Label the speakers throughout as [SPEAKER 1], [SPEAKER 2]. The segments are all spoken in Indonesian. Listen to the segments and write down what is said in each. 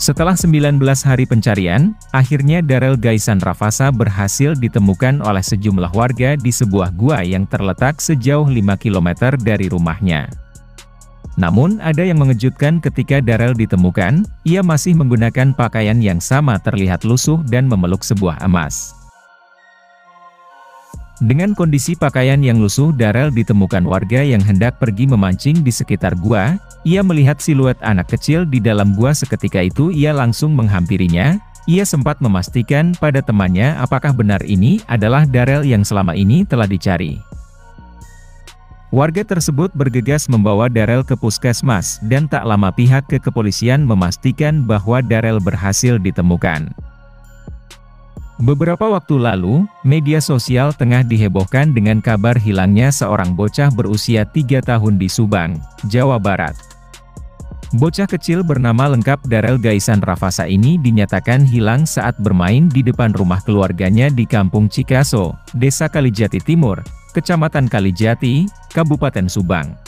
[SPEAKER 1] Setelah 19 hari pencarian, akhirnya Darel Gaisan Rafasa berhasil ditemukan oleh sejumlah warga di sebuah gua yang terletak sejauh 5 km dari rumahnya. Namun ada yang mengejutkan ketika Darel ditemukan, ia masih menggunakan pakaian yang sama terlihat lusuh dan memeluk sebuah emas. Dengan kondisi pakaian yang lusuh, Darel ditemukan warga yang hendak pergi memancing di sekitar gua. Ia melihat siluet anak kecil di dalam gua. Seketika itu ia langsung menghampirinya. Ia sempat memastikan pada temannya apakah benar ini adalah Darel yang selama ini telah dicari. Warga tersebut bergegas membawa Darel ke puskesmas, dan tak lama pihak kepolisian memastikan bahwa Darel berhasil ditemukan. Beberapa waktu lalu, media sosial tengah dihebohkan dengan kabar hilangnya seorang bocah berusia 3 tahun di Subang, Jawa Barat. Bocah kecil bernama lengkap Darel Gaisan Rafasa ini dinyatakan hilang saat bermain di depan rumah keluarganya di Kampung Cikaso, Desa Kalijati Timur, Kecamatan Kalijati, Kabupaten Subang.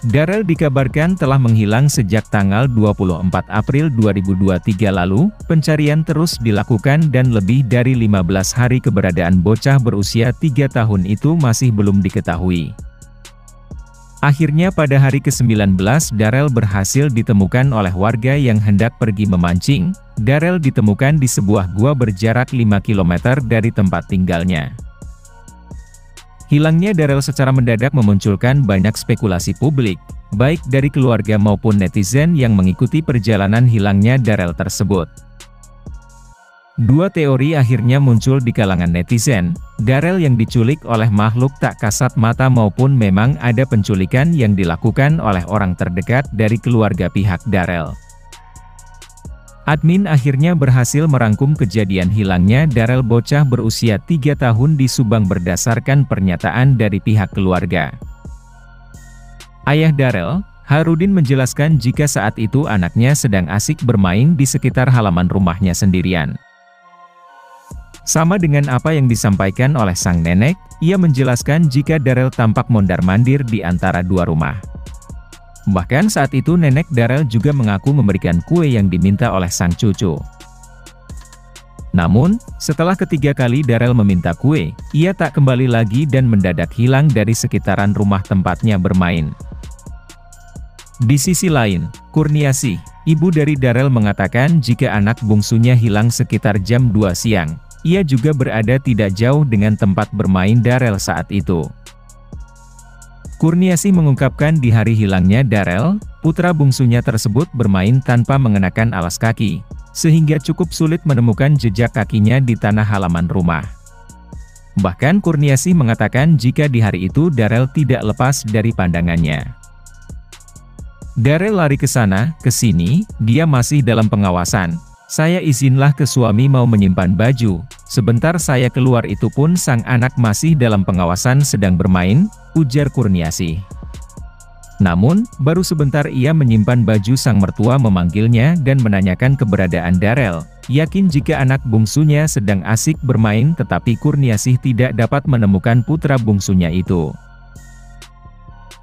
[SPEAKER 1] Darel dikabarkan telah menghilang sejak tanggal 24 April 2023 lalu. Pencarian terus dilakukan dan lebih dari 15 hari keberadaan bocah berusia 3 tahun itu masih belum diketahui. Akhirnya pada hari ke-19 Darel berhasil ditemukan oleh warga yang hendak pergi memancing. Darel ditemukan di sebuah gua berjarak 5 km dari tempat tinggalnya. Hilangnya Darel secara mendadak memunculkan banyak spekulasi publik, baik dari keluarga maupun netizen yang mengikuti perjalanan hilangnya Darel tersebut. Dua teori akhirnya muncul di kalangan netizen: Darel yang diculik oleh makhluk tak kasat mata maupun memang ada penculikan yang dilakukan oleh orang terdekat dari keluarga pihak Darel. Admin akhirnya berhasil merangkum kejadian hilangnya Darel bocah berusia 3 tahun di Subang berdasarkan pernyataan dari pihak keluarga. Ayah Darel, Harudin, menjelaskan jika saat itu anaknya sedang asik bermain di sekitar halaman rumahnya sendirian. Sama dengan apa yang disampaikan oleh sang nenek, ia menjelaskan jika Darel tampak mondar-mandir di antara dua rumah. Bahkan saat itu nenek Darel juga mengaku memberikan kue yang diminta oleh sang cucu. Namun, setelah ketiga kali Darel meminta kue, ia tak kembali lagi dan mendadak hilang dari sekitaran rumah tempatnya bermain. Di sisi lain, Kurniasih, ibu dari Darel, mengatakan jika anak bungsunya hilang sekitar jam 2 siang, ia juga berada tidak jauh dengan tempat bermain Darel saat itu. Kurniasih mengungkapkan di hari hilangnya Darel, putra bungsunya tersebut bermain tanpa mengenakan alas kaki, sehingga cukup sulit menemukan jejak kakinya di tanah halaman rumah. Bahkan Kurniasih mengatakan jika di hari itu Darel tidak lepas dari pandangannya. Darel lari ke sana, ke sini, dia masih dalam pengawasan. Saya izinlah ke suami mau menyimpan baju, sebentar saya keluar itu pun sang anak masih dalam pengawasan sedang bermain, ujar Kurniasih. Namun, baru sebentar ia menyimpan baju sang mertua memanggilnya dan menanyakan keberadaan Darel, yakin jika anak bungsunya sedang asik bermain tetapi Kurniasih tidak dapat menemukan putra bungsunya itu.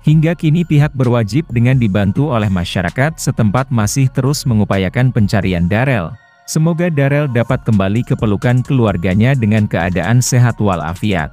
[SPEAKER 1] Hingga kini pihak berwajib dengan dibantu oleh masyarakat setempat masih terus mengupayakan pencarian Darel. Semoga Darel dapat kembali ke pelukan keluarganya dengan keadaan sehat walafiat.